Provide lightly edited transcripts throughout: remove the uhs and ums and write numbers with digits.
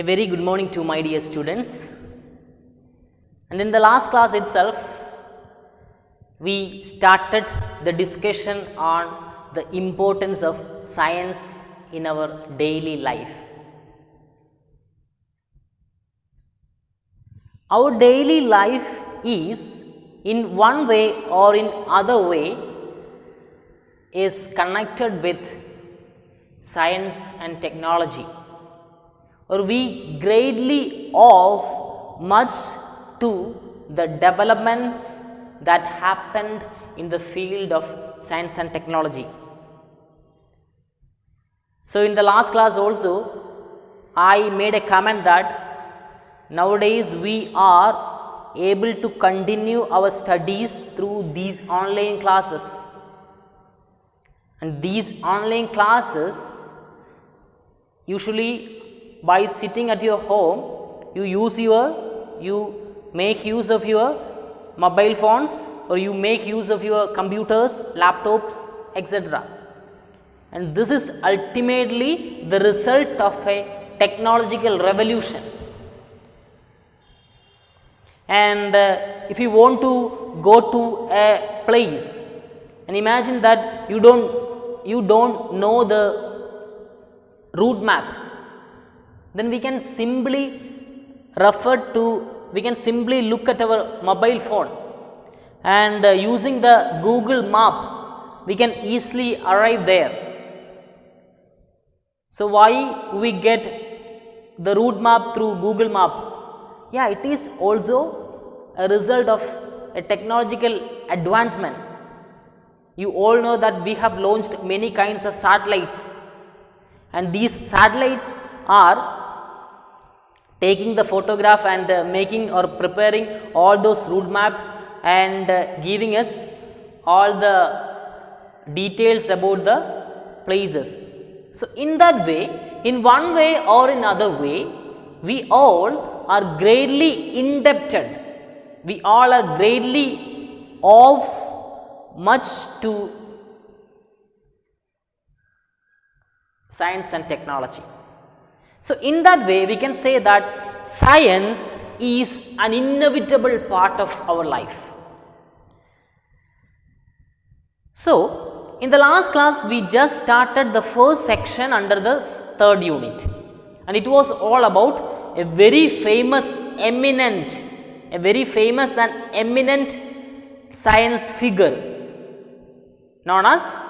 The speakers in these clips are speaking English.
A very good morning to my dear students. And in the last class itself, we started the discussion on the importance of science in our daily life. Our daily life is in one way or in other way is connected with science and technology, or we greatly owe much to the developments that happened in the field of science and technology. So, in the last class also, I made a comment that nowadays we are able to continue our studies through these online classes, and these online classes usually by sitting at your home you make use of your mobile phones, or you make use of your computers, laptops, etc. And this is ultimately the result of a technological revolution. And if you want to go to a place and imagine that you don't know the route map, then we can simply look at our mobile phone, and using the Google map we can easily arrive there. So, why we get the route map through Google map? Yeah, it is also a result of a technological advancement. You all know that we have launched many kinds of satellites, and these satellites are taking the photograph and making or preparing all those route map and giving us all the details about the places. So, in that way, in one way or in other way, we all are greatly indebted, we all are greatly owe much to science and technology. So, in that way we can say that science is an inevitable part of our life. So, in the last class we just started the first section under the third unit, and it was all about a very famous and eminent science figure known as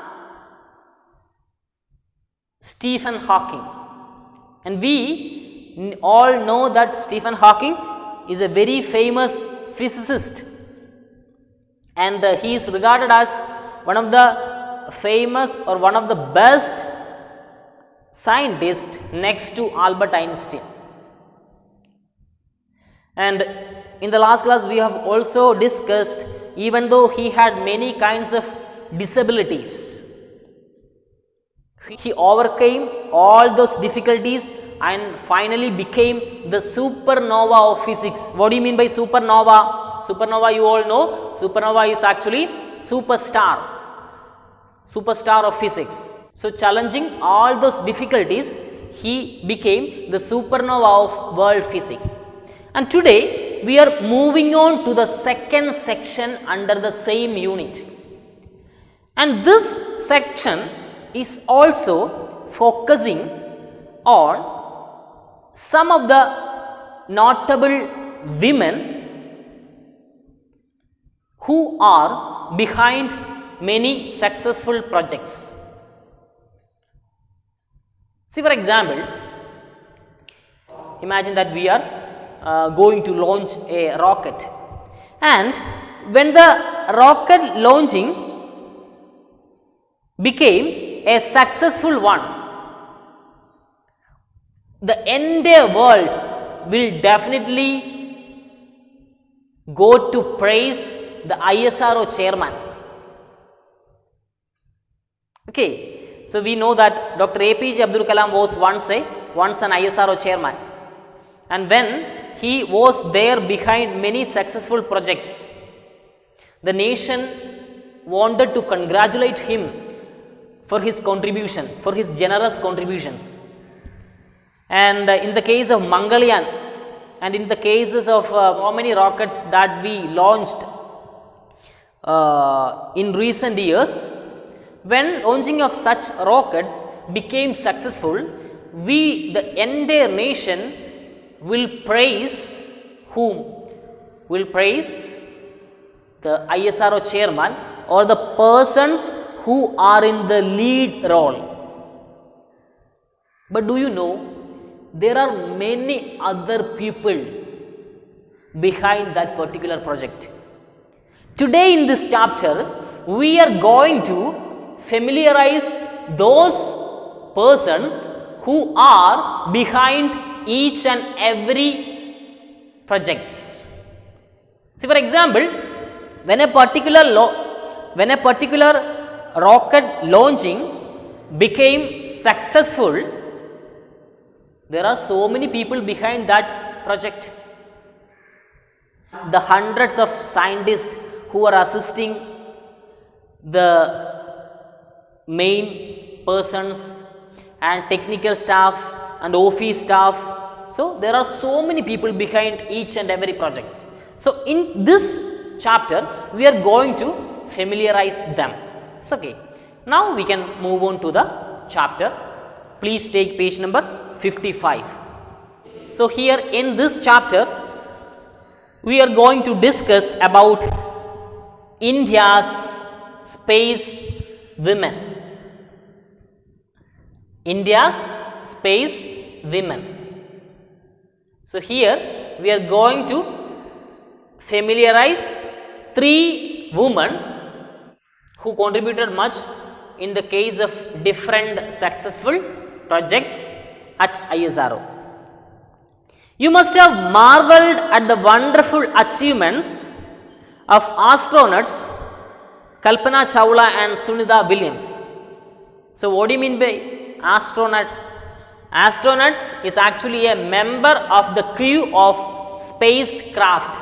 Stephen Hawking. And we all know that Stephen Hawking is a very famous physicist, and he is regarded as one of the famous or one of the best scientists next to Albert Einstein. And in the last class we have also discussed, even though he had many kinds of disabilities, he overcame all those difficulties and finally became the supernova of physics. What do you mean by supernova? Supernova, you all know, supernova is actually superstar of physics. So, challenging all those difficulties, he became the supernova of world physics. And today we are moving on to the second section under the same unit, and this section is also focusing on some of the notable women who are behind many successful projects. See, for example, imagine that we are going to launch a rocket, and when the rocket launching became a successful one, the entire world will definitely go to praise the ISRO chairman. Okay, so we know that Dr. APJ Abdul Kalam was once an ISRO chairman, and when he was there behind many successful projects, the nation wanted to congratulate him for his contribution, for his generous contributions. And in the case of Mangalyaan and in the cases of how many rockets that we launched in recent years, when launching of such rockets became successful, the entire nation will praise whom? Will praise the ISRO chairman or the persons who are in the lead role. But do you know, there are many other people behind that particular project. Today in this chapter, we are going to familiarize those persons who are behind each and every projects. See, for example, when a particular rocket launching became successful, there are so many people behind that project. The hundreds of scientists who are assisting, the main persons and technical staff and office staff. So, there are so many people behind each and every projects. So, in this chapter, we are going to familiarize them. It's okay. Now, we can move on to the chapter. Please take page number 55. So, here in this chapter, we are going to discuss about India's space women. India's space women. So, here we are going to familiarize 3 women who contributed much in the case of different successful projects at ISRO. You must have marveled at the wonderful achievements of astronauts Kalpana Chawla and Sunitha Williams. So, what do you mean by astronaut? Astronauts is actually a member of the crew of spacecraft.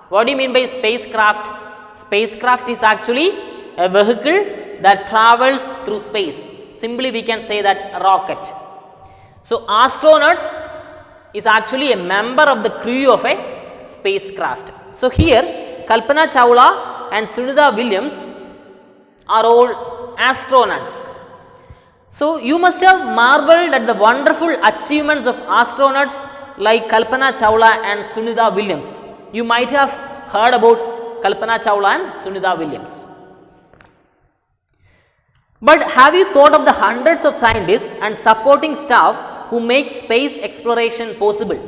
What do you mean by spacecraft? Spacecraft is actually a vehicle that travels through space. Simply we can say that rocket. So, astronauts is actually a member of the crew of a spacecraft. So, here Kalpana Chawla and Sunitha Williams are all astronauts. So, you must have marveled at the wonderful achievements of astronauts like Kalpana Chawla and Sunitha Williams. You might have heard about Kalpana Chawla and Sunitha Williams. But have you thought of the hundreds of scientists and supporting staff who make space exploration possible?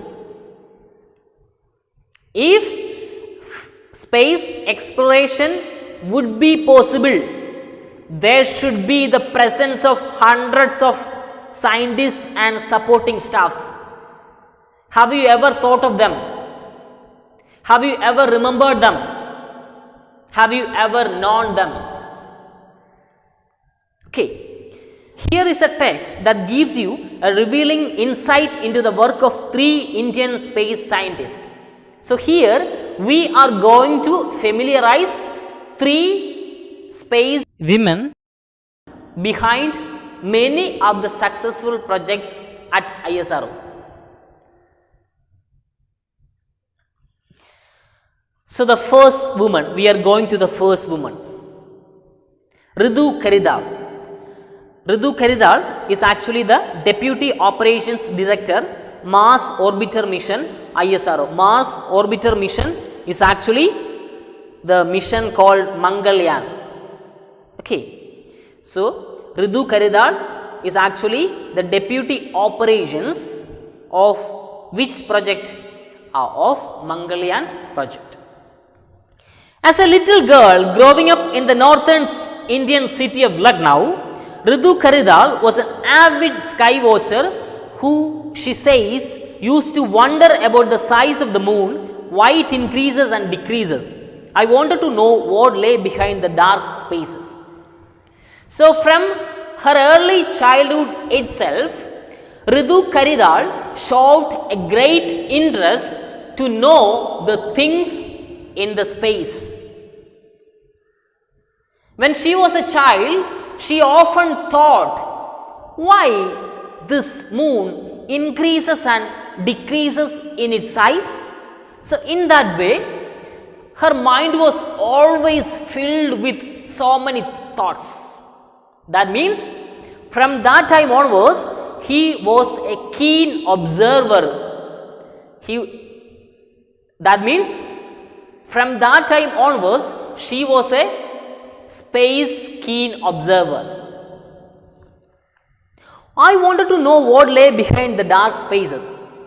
If space exploration would be possible, there should be the presence of hundreds of scientists and supporting staffs. Have you ever thought of them? Have you ever remembered them? Have you ever known them? Okay. Here is a text that gives you a revealing insight into the work of 3 Indian space scientists. So, here we are going to familiarize 3 space women behind many of the successful projects at ISRO. So, the first woman, we are going to the first woman, Ritu Karidhar. Ritu Karidhar is actually the Deputy Operations Director, Mars Orbiter Mission, ISRO. Mars Orbiter Mission is actually the mission called Mangalyaan. Okay. So, Ritu Karidhar is actually the Deputy Operations of which project? Of Mangalyaan project. As a little girl growing up in the northern Indian city of Lucknow, Ritu Karidhar was an avid sky watcher who, she says, used to wonder about the size of the moon, why it increases and decreases. I wanted to know what lay behind the dark spaces. So, from her early childhood itself, Ritu Karidhar showed a great interest to know the things in the space. When she was a child, she often thought, why this moon increases and decreases in its size. So in that way, her mind was always filled with so many thoughts. That means from that time onwards, he was a keen observer. That means from that time onwards, she was a space keen observer. I wanted to know what lay behind the dark spaces.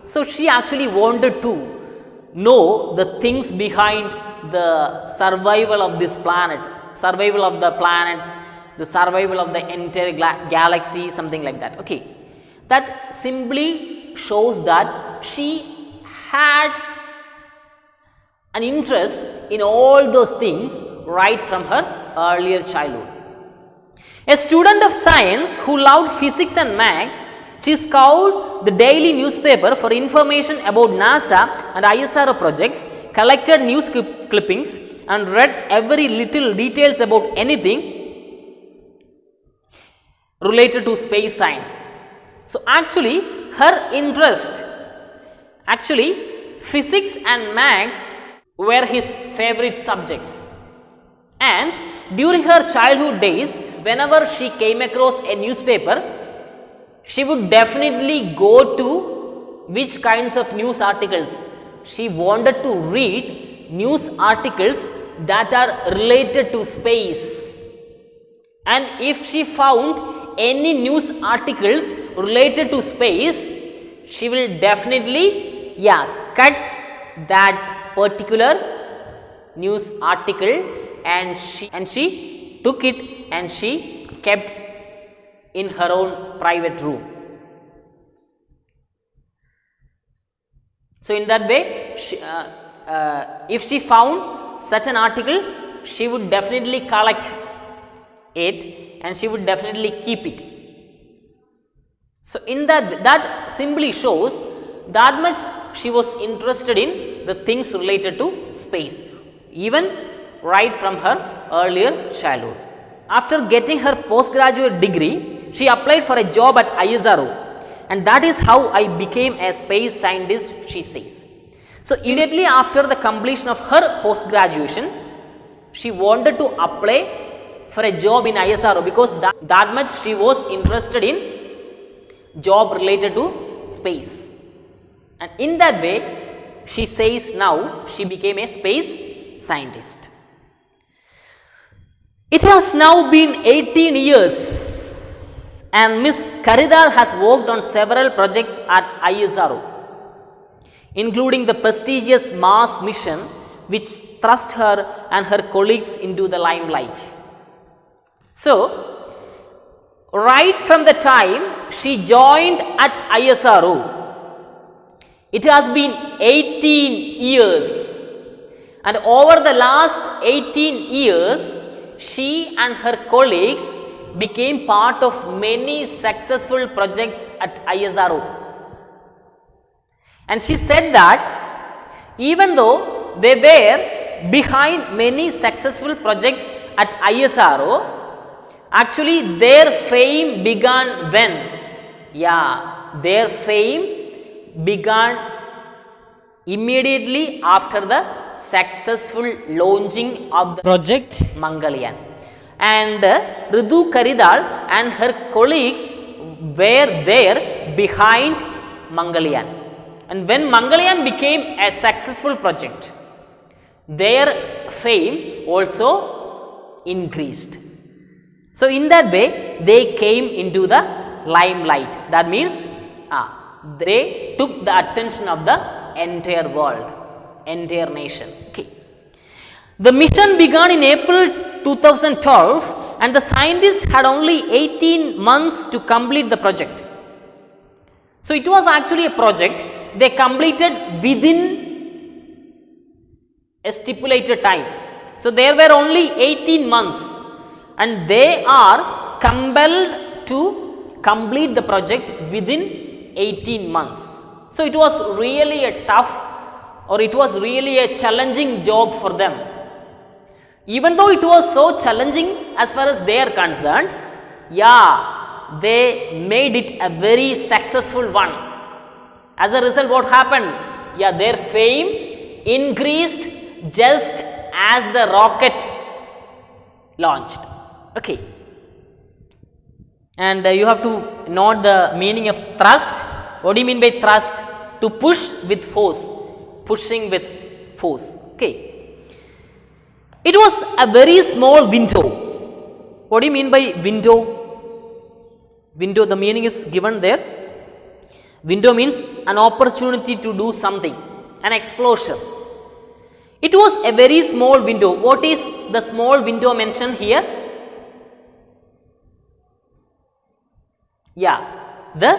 So she actually wanted to know the things behind the survival of this planet, survival of the planets, the survival of the entire galaxy, something like that. Okay, that simply shows that she had an interest in all those things right from her earlier childhood. A student of science who loved physics and maths, she scoured the daily newspaper for information about NASA and ISRO projects, collected news clippings and read every little details about anything related to space science. So actually her interest, physics and maths were his favorite subjects, and during her childhood days, whenever she came across a newspaper, she would definitely go to which kinds of news articles. She wanted to read news articles that are related to space, and if she found any news articles related to space, she will definitely cut that particular news article and she took it and she kept in her own private room. So in that way, if she found such an article, she would definitely collect it and she would definitely keep it. So in that simply shows that much she was interested in the things related to space, even right from her earlier childhood. After getting her postgraduate degree, she applied for a job at ISRO, and that is how I became a space scientist, she says. So immediately after the completion of her post-graduation, she wanted to apply for a job in ISRO because that much she was interested in job related to space. And in that way, she says now she became a space scientist. It has now been 18 years and Miss Karidal has worked on several projects at ISRO, including the prestigious Mars mission which thrust her and her colleagues into the limelight. So, right from the time she joined at ISRO, it has been 18 years, and over the last 18 years, she and her colleagues became part of many successful projects at ISRO. And she said that even though they were behind many successful projects at ISRO, actually their fame began when? Their fame began immediately after the successful launching of the project Mangalyaan. And Ritu Karidal and her colleagues were there behind Mangalyaan. And when Mangalyaan became a successful project, their fame also increased. So in that way, they came into the limelight. That means they took the attention of the entire world, entire nation. Okay. The mission began in April 2012 and the scientists had only 18 months to complete the project. So it was actually a project they completed within a stipulated time. So there were only 18 months and they are compelled to complete the project within 18 months. So it was really a tough, or it was really a challenging job for them. Even though it was so challenging as far as they are concerned, they made it a very successful one. As a result, what happened? Yeah, their fame increased just as the rocket launched. Okay. And you have to note the meaning of thrust. What do you mean by thrust? To push with force, pushing with force. Okay. It was a very small window. What do you mean by window? Window, the meaning is given there. Window means an opportunity to do something, an explosion. It was a very small window. What is the small window mentioned here? Yeah, the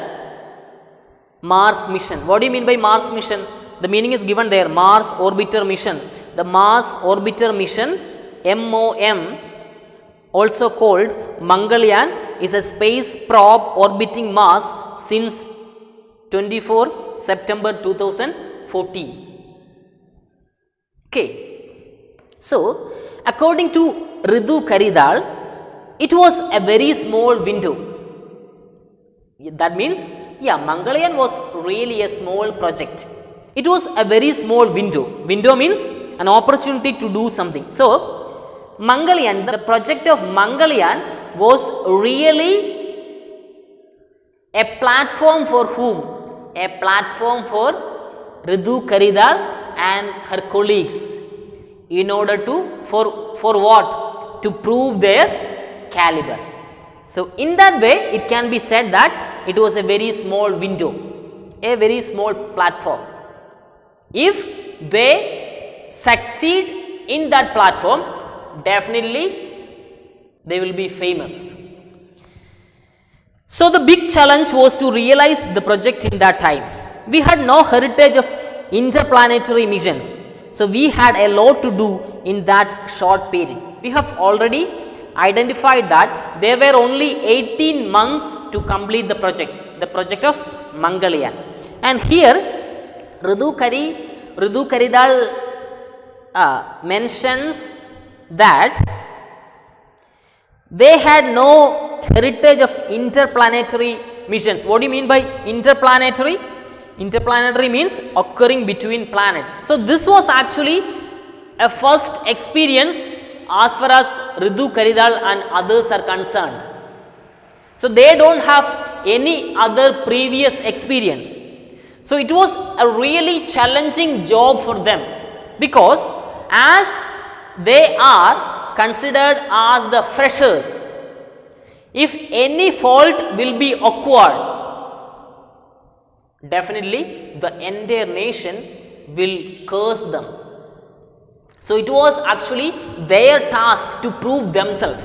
Mars mission. What do you mean by Mars mission? The meaning is given there, Mars Orbiter Mission. The Mars Orbiter Mission, MOM, also called Mangalyaan, is a space probe orbiting Mars since 24 September 2014. Okay. So, according to Ritu Karidhal, it was a very small window. That means, yeah, Mangalyaan was really a small project. It was a very small window. Window means an opportunity to do something. So, Mangalyaan, the project of Mangalyaan was really a platform for whom? A platform for Ritu Karidhal and her colleagues, in order to, for what? To prove their caliber. So, in that way, it can be said that it was a very small window, a very small platform. If they succeed in that platform, definitely they will be famous. So, the big challenge was to realize the project in that time. We had no heritage of interplanetary missions. So, we had a lot to do in that short period. We have already identified that there were only 18 months to complete the project of Mangalyaan. And here Ritu Karidhal mentions that they had no heritage of interplanetary missions. What do you mean by interplanetary? Interplanetary means occurring between planets. So, this was actually a first experience as far as Ritu Karidhal and others are concerned. So, they do not have any other previous experience. So, it was a really challenging job for them, because as they are considered as the freshers, if any fault will be occurred, definitely the entire nation will curse them. So, it was actually their task to prove themselves.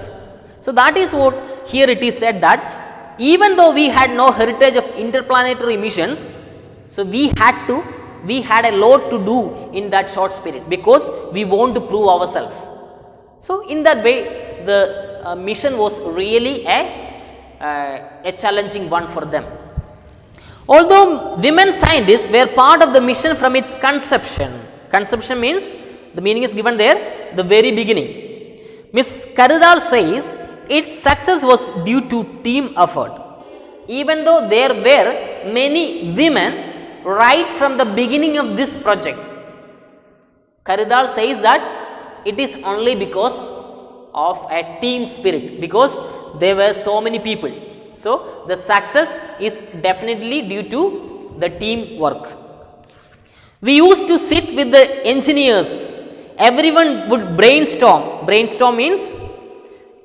So, that is what here it is said, that even though we had no heritage of interplanetary missions, so we had a lot to do in that short period, because we want to prove ourselves. So, in that way the mission was really a challenging one for them. Although women scientists were part of the mission from its conception means, the meaning is given there, the very beginning. Ms. Karidhal says its success was due to team effort. Even though there were many women right from the beginning of this project, Karidhal says that it is only because of a team spirit, because there were so many people. So, the success is definitely due to the team work. We used to sit with the engineers. Everyone would brainstorm. Brainstorm means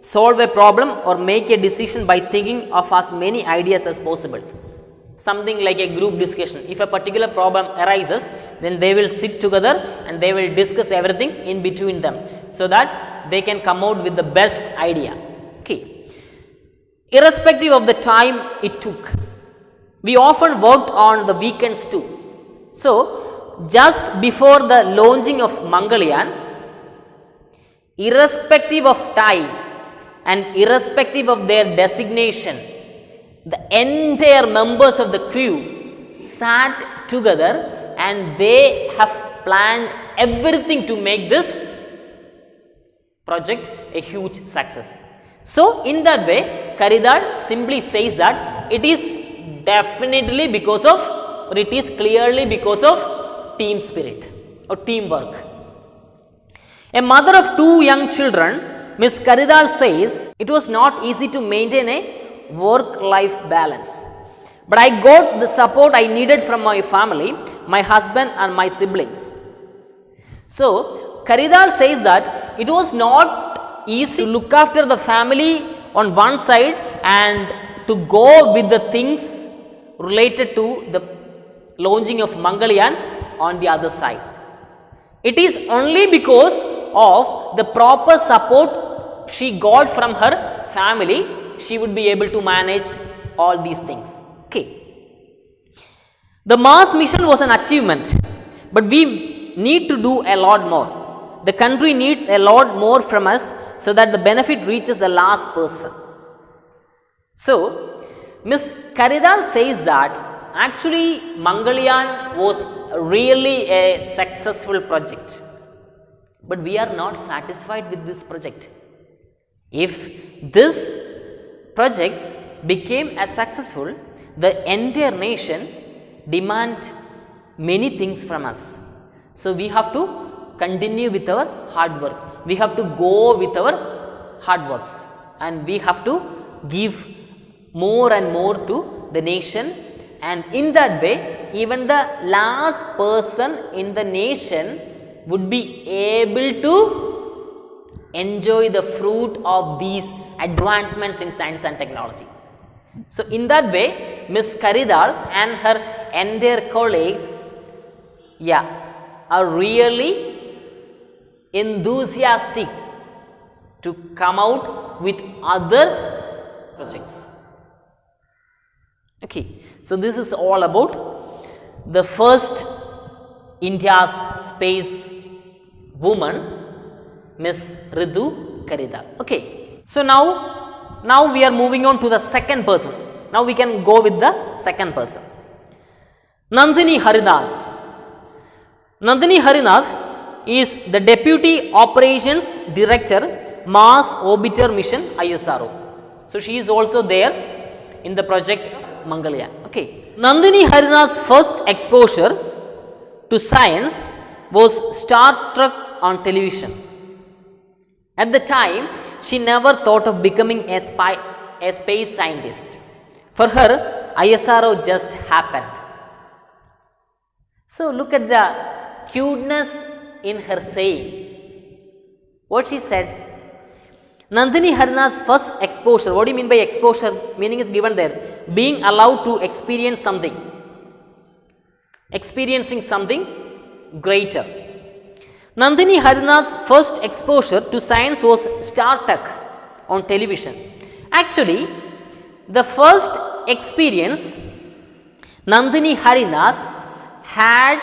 solve a problem or make a decision by thinking of as many ideas as possible. Something like a group discussion. If a particular problem arises, then they will sit together and they will discuss everything in between them, so that they can come out with the best idea. Okay. Irrespective of the time it took, we often worked on the weekends too. So, just before the launching of Mangalyaan, irrespective of time and irrespective of their designation, the entire members of the crew sat together and they have planned everything to make this project a huge success. So, in that way, Karidhal simply says that it is definitely because of but it is clearly because of team spirit or teamwork. A mother of two young children, Miss Karidal says, it was not easy to maintain a work-life balance. But I got the support I needed from my family, my husband and my siblings. So, Karidal says that it was not easy to look after the family on one side and to go with the things related to the launching of Mangalyaan on the other side. It is only because of the proper support she got from her family, she would be able to manage all these things. Okay. The Mars mission was an achievement, but we need to do a lot more. The country needs a lot more from us so that the benefit reaches the last person. So, Miss Karidal says that actually Mangalyaan was really a successful project, but we are not satisfied with this project. If this projects became as successful, the entire nation demand many things from us. So, we have to continue with our hard work. We have to go with our hard works and we have to give more and more to the nation, and in that way even the last person in the nation would be able to enjoy the fruit of these advancements in science and technology. So, in that way Miss Karidal and her entire colleagues are really enthusiastic to come out with other projects. Okay. So, this is all about the first India's space woman, Miss Ritu Karidal. Okay. So, now we are moving on to the second person. Now, we can go with the second person. Nandini Harinath. Nandini Harinath is the Deputy Operations Director, Mars Orbiter Mission, ISRO. So, she is also there in the project of Mangalyaan. Okay. Nandini Harinath's first exposure to science was Star Trek on television. At the time, she never thought of becoming a space scientist. For her, ISRO just happened. So, look at the cuteness in her saying. What she said? Nandini Harinath's first exposure. What do you mean by exposure? Meaning is given there. Being allowed to experience something. Experiencing something greater. Nandini Harinath's first exposure to science was Star Trek on television. Actually, the first experience Nandini Harinath had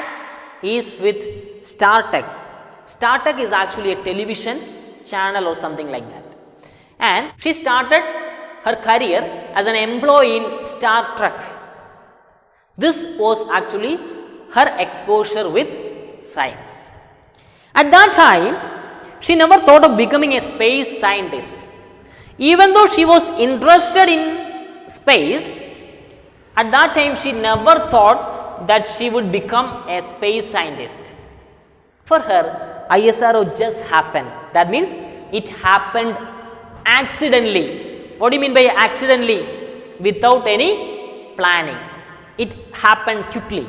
is with Star Trek. Star Trek is actually a television channel or something like that. And she started her career as an employee in Star Trek. This was actually her exposure with science. At that time, she never thought of becoming a space scientist. Even though she was interested in space, at that time she never thought that she would become a space scientist. For her, ISRO just happened. That means it happened accidentally. What do you mean by accidentally? Without any planning. It happened quickly.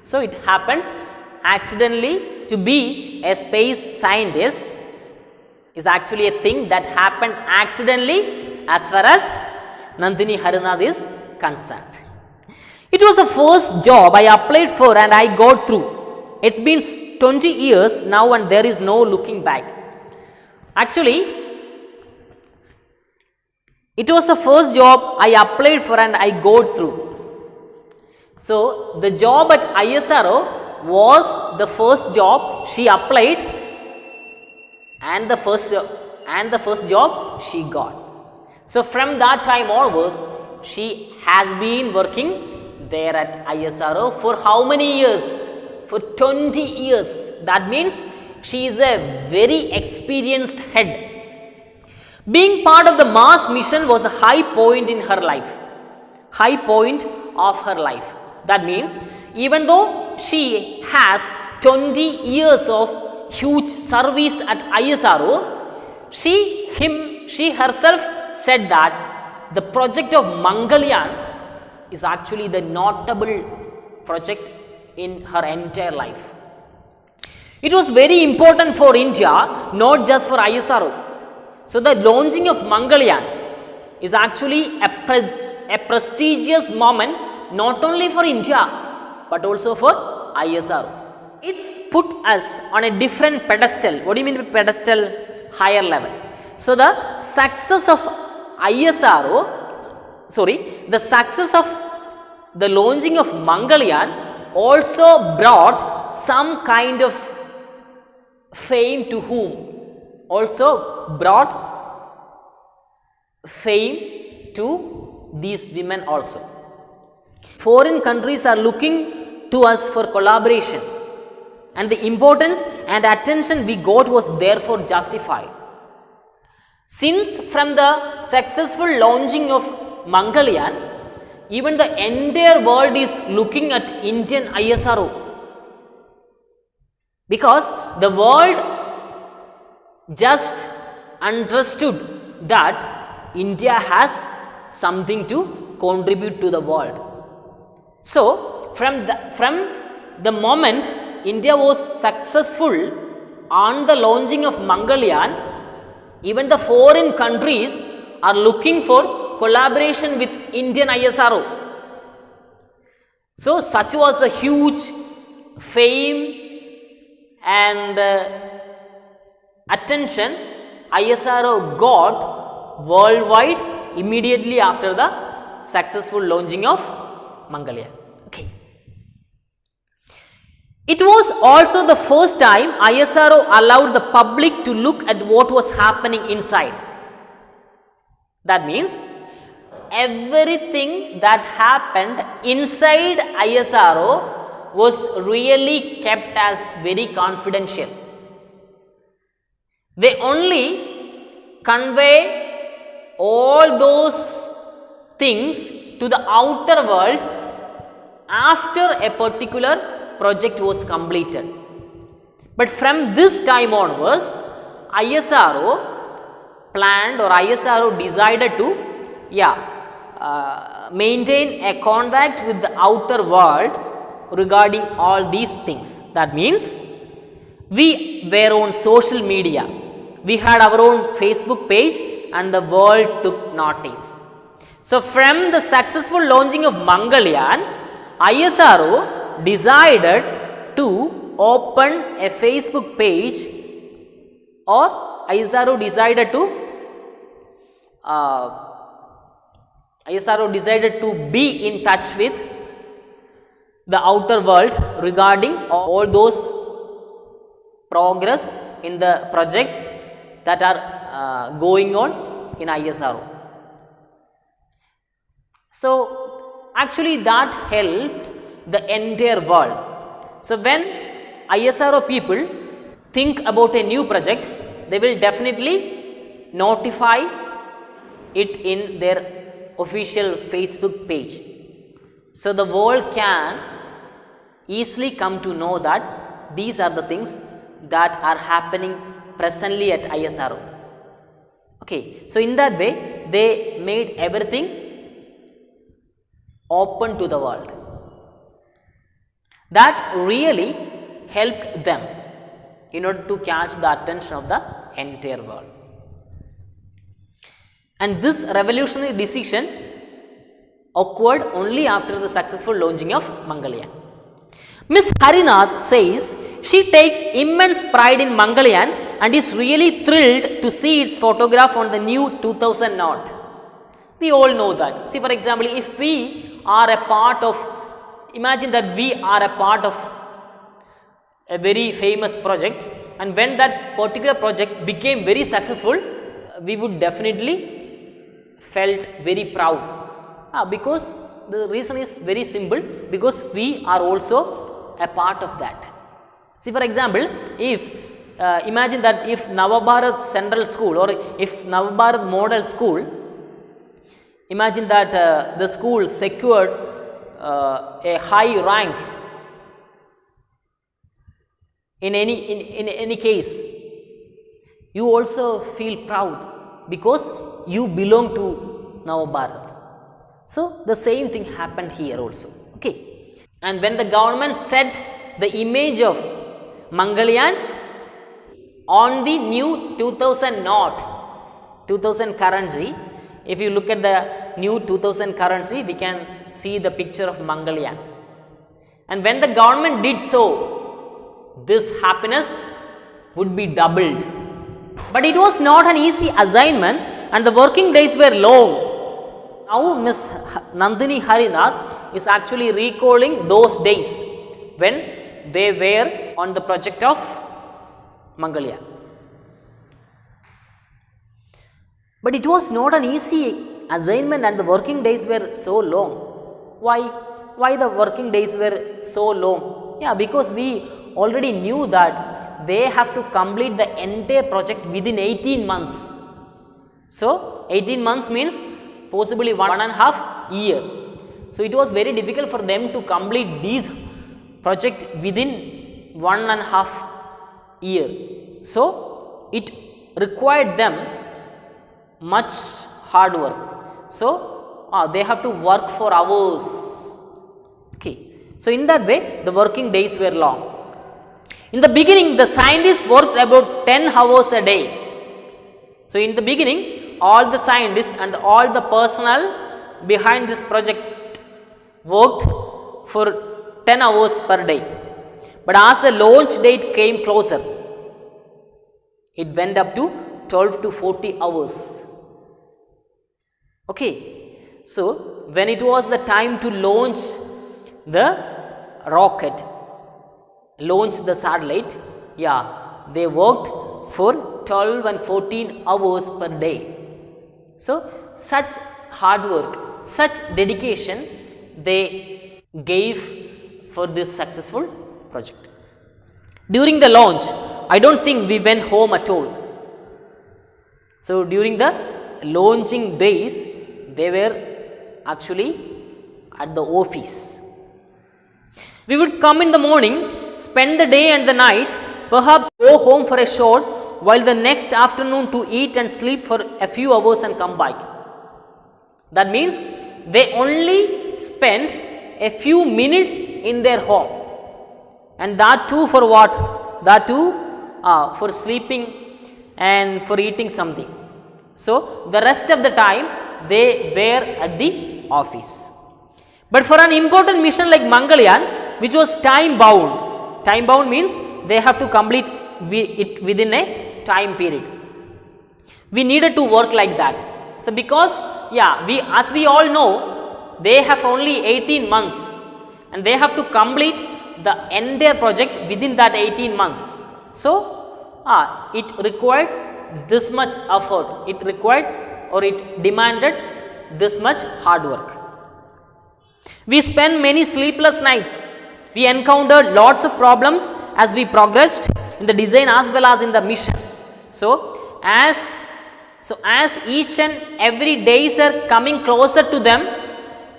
So, it happened accidentally. To be a space scientist is actually a thing that happened accidentally as far as Nandini Harinath is concerned. It was the first job I applied for and I got through. It's been 20 years now and there is no looking back. Actually, it was the first job I applied for and I got through. So, the job at ISRO was the first job she applied and the first job she got. So, from that time onwards, she has been working there at ISRO for how many years? For 20 years. That means she is a very experienced head. Being part of the Mars mission was a high point in her life. High point of her life. That means even though she has 20 years of huge service at ISRO, she herself said that the project of Mangalyaan is actually the notable project in her entire life. It was very important for India, not just for ISRO. So the launching of Mangalyaan is actually a prestigious moment not only for India but also for ISRO. It's put us on a different pedestal. What do you mean by pedestal? Higher level. So the success of the success of the launching of Mangalyaan also brought some kind of fame to whom? Also brought fame to these women also. Foreign countries are looking to us for collaboration, and the importance and attention we got was therefore justified. Since from the successful launching of Mangalyaan, even the entire world is looking at Indian ISRO, because the world just understood that India has something to contribute to the world. So from the moment India was successful on the launching of Mangalyaan, even the foreign countries are looking for collaboration with Indian ISRO. So such was the huge fame and attention ISRO got worldwide immediately after the successful launching of Mangalyaan. Okay. It was also the first time ISRO allowed the public to look at what was happening inside. That means everything that happened inside ISRO was really kept as very confidential. They only convey all those things to the outer world after a particular project was completed. But from this time onwards, ISRO planned or ISRO decided to maintain a contact with the outer world regarding all these things. That means we were on social media, we had our own Facebook page, and the world took notice. So from the successful launching of Mangalyaan, ISRO decided to open a Facebook page, or ISRO decided to be in touch with the outer world regarding all those progress in the projects that are going on in ISRO. So actually that helped the entire world. So when ISRO people think about a new project, they will definitely notify it in their official Facebook page. So the world can easily come to know that these are the things that are happening presently at ISRO. Okay, so in that way they made everything open to the world. That really helped them in order to catch the attention of the entire world. And this revolutionary decision occurred only after the successful launching of Mangalyaan. Ms. Harinath says she takes immense pride in Mangalyaan and is really thrilled to see its photograph on the new 2000 knot. We all know that. See, for example, if we are a part of, imagine that we are a part of a very famous project, and when that particular project became very successful, we would definitely felt very proud, because the reason is very simple, because we are also a part of that. See, for example, if imagine that if Navabharat Central School or if Navabharat Model School, imagine that the school secured a high rank in any case, you also feel proud because you belong to Navabharat. So the same thing happened here also. Okay. And when the government set the image of Mangalyaan on the new 2000 note, 2000 currency, if you look at the new 2000 currency, we can see the picture of Mangalyaan. And when the government did so, this happiness would be doubled. But it was not an easy assignment and the working days were long. Now Ms. Nandini Harinath is actually recalling those days when they were on the project of Mangalyaan. But it was not an easy assignment and the working days were so long. Why? Why the working days were so long? Yeah, because we already knew that they have to complete the entire project within 18 months. So 18 months means possibly 1.5 years. So it was very difficult for them to complete these project within 1.5 years. So it required them much hard work. So they have to work for hours. Okay. So in that way the working days were long. In the beginning the scientists worked about 10 hours a day. So in the beginning all the scientists and all the personnel behind this project worked for 10 hours per day. But as the launch date came closer, it went up to 12 to 40 hours. Okay. So when it was the time to launch the rocket, launch the satellite, yeah, they worked for 12 and 14 hours per day. So such hard work, such dedication they gave for this successful project. During the launch, I don't think we went home at all. So during the launching days, they were actually at the office. We would come in the morning, spend the day and the night, perhaps go home for a short, while the next afternoon to eat and sleep for a few hours and come back. That means they only spent a few minutes in their home, and that too for what? That too for sleeping and for eating something. So the rest of the time they were at the office. But for an important mission like Mangalyaan, which was time bound means they have to complete it within a time period. We needed to work like that. So because as we all know, they have only 18 months and they have to complete the entire project within that 18 months. So it required this much effort, it required or it demanded this much hard work. We spent many sleepless nights. We encountered lots of problems as we progressed in the design as well as in the mission. So as each and every days are coming closer to them,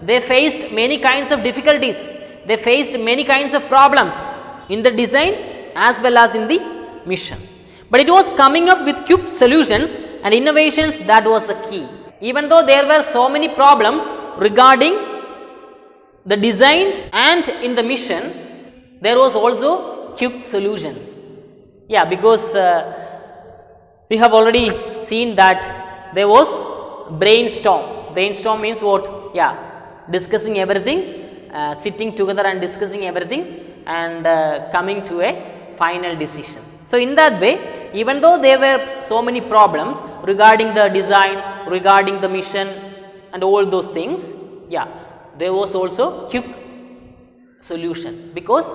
they faced many kinds of difficulties. They faced many kinds of problems in the design as well as in the mission. But it was coming up with quick solutions and innovations that was the key. Even though there were so many problems regarding the design and in the mission, there was also quick solutions. Yeah, because we have already seen that there was brainstorm. Brainstorm means what? Yeah, discussing everything, sitting together and discussing everything and coming to a final decision. So in that way, even though there were so many problems regarding the design, regarding the mission and all those things, yeah, there was also quick solution because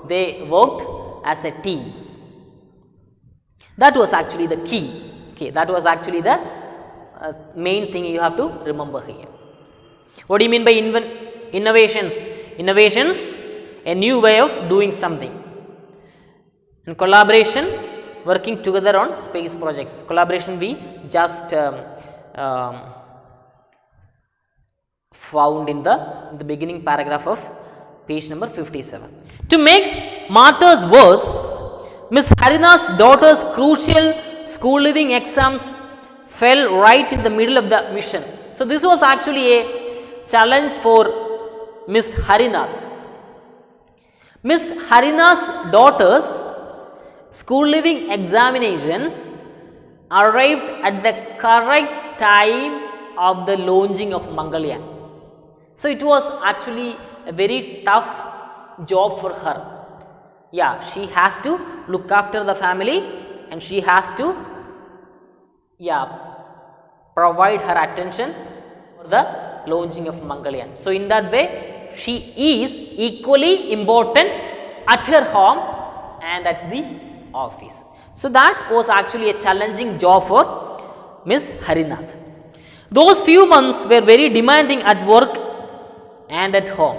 they worked as a team. That was actually the key. Okay, that was actually the main thing you have to remember here. What do you mean by innovations? Innovations, a new way of doing something. And collaboration, working together on space projects. Collaboration we just found in the beginning paragraph of page number 57. To make matters worse, Miss Harina's daughter's crucial school leaving exams fell right in the middle of the mission. So, this was actually a challenge for Miss Harinath. Miss Harina's daughter's school leaving examinations arrived at the correct time of the launching of Mangalyaan. So, it was actually a very tough job for her. Yeah, she has to look after the family and she has to provide her attention for the launching of Mangalyaan. So, in that way she is equally important at her home and at the office. So, that was actually a challenging job for Miss Harinath. Those few months were very demanding at work and at home.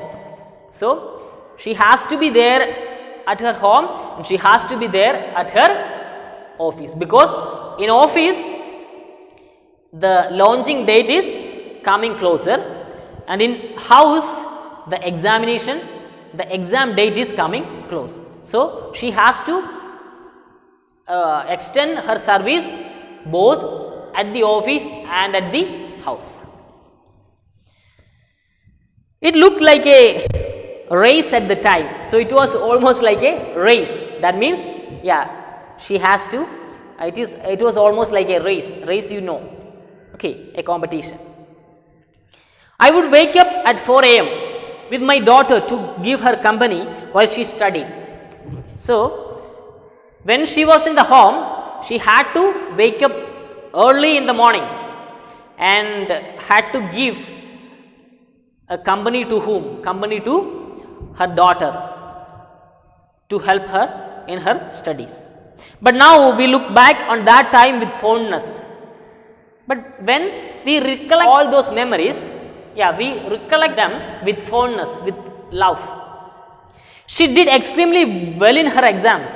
So, she has to be there at her home and she has to be there at her office, because in office the launching date is coming closer and in house the exam date is coming close. So, she has to extend her service both at the office and at the house. It looked like a race at the time. So, it was almost like a race. That means, she has to, it was almost like a race, you know, okay, a competition. I would wake up at 4 a.m. with my daughter to give her company while she studied. So, when she was in the home, she had to wake up early in the morning and had to give a company to whom? Company to her daughter to help her in her studies. But now we look back on that time with fondness. But when we recollect all those memories, we recollect them with fondness, with love. She did extremely well in her exams,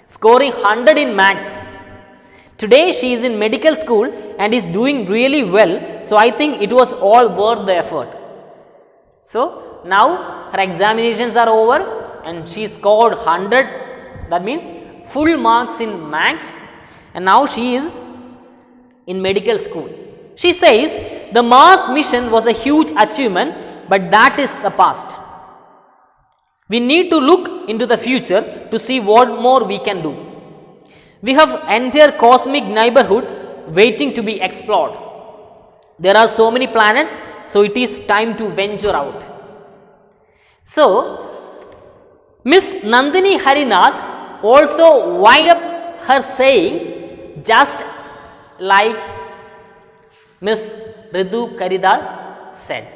scoring 100 in maths. Today she is in medical school and is doing really well. So, I think it was all worth the effort. So, now her examinations are over and she scored 100, that means full marks in maths, and now she is in medical school. She says the Mars mission was a huge achievement, but that is the past. We need to look into the future to see what more we can do. We have entire cosmic neighborhood waiting to be explored. There are so many planets, so it is time to venture out. So, Miss Nandini Harinath also wind up her saying just like Miss Ritu Karidal said.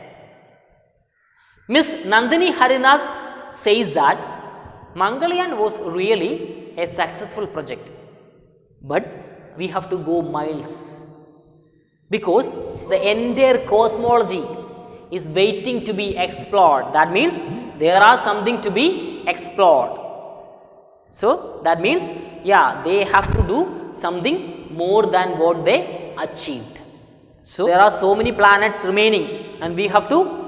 Miss Nandini Harinath says that Mangalyaan was really a successful project, but we have to go miles, because the entire cosmology is waiting to be explored. That means there are something to be explored. So, that means they have to do something more than what they achieved. So, there are so many planets remaining and we have to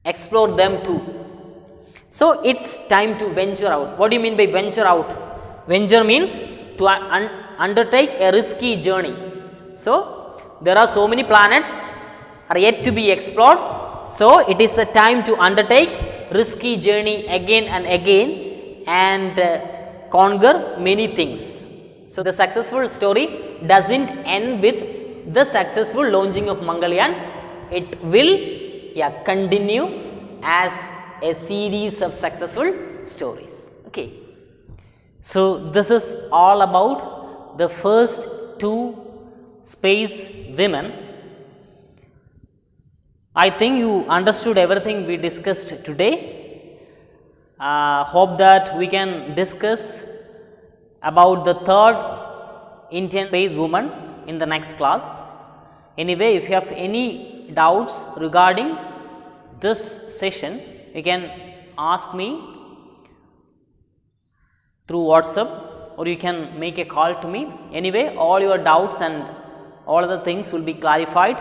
explore them too. So, it is time to venture out. What do you mean by venture out? Venture means to undertake a risky journey. So, there are so many planets are yet to be explored. So, it is a time to undertake risky journey again and again and conquer many things. So, the successful story does not end with the successful launching of Mangalyaan. It will continue as a series of successful stories. Okay. So, this is all about the first two space women. I think you understood everything we discussed today. Hope that we can discuss about the third Indian space woman in the next class. Anyway, if you have any doubts regarding this session, you can ask me through WhatsApp or you can make a call to me. Anyway, all your doubts and all other things will be clarified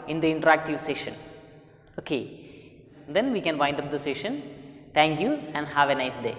in the interactive session. Okay. Then we can wind up the session. Thank you and have a nice day.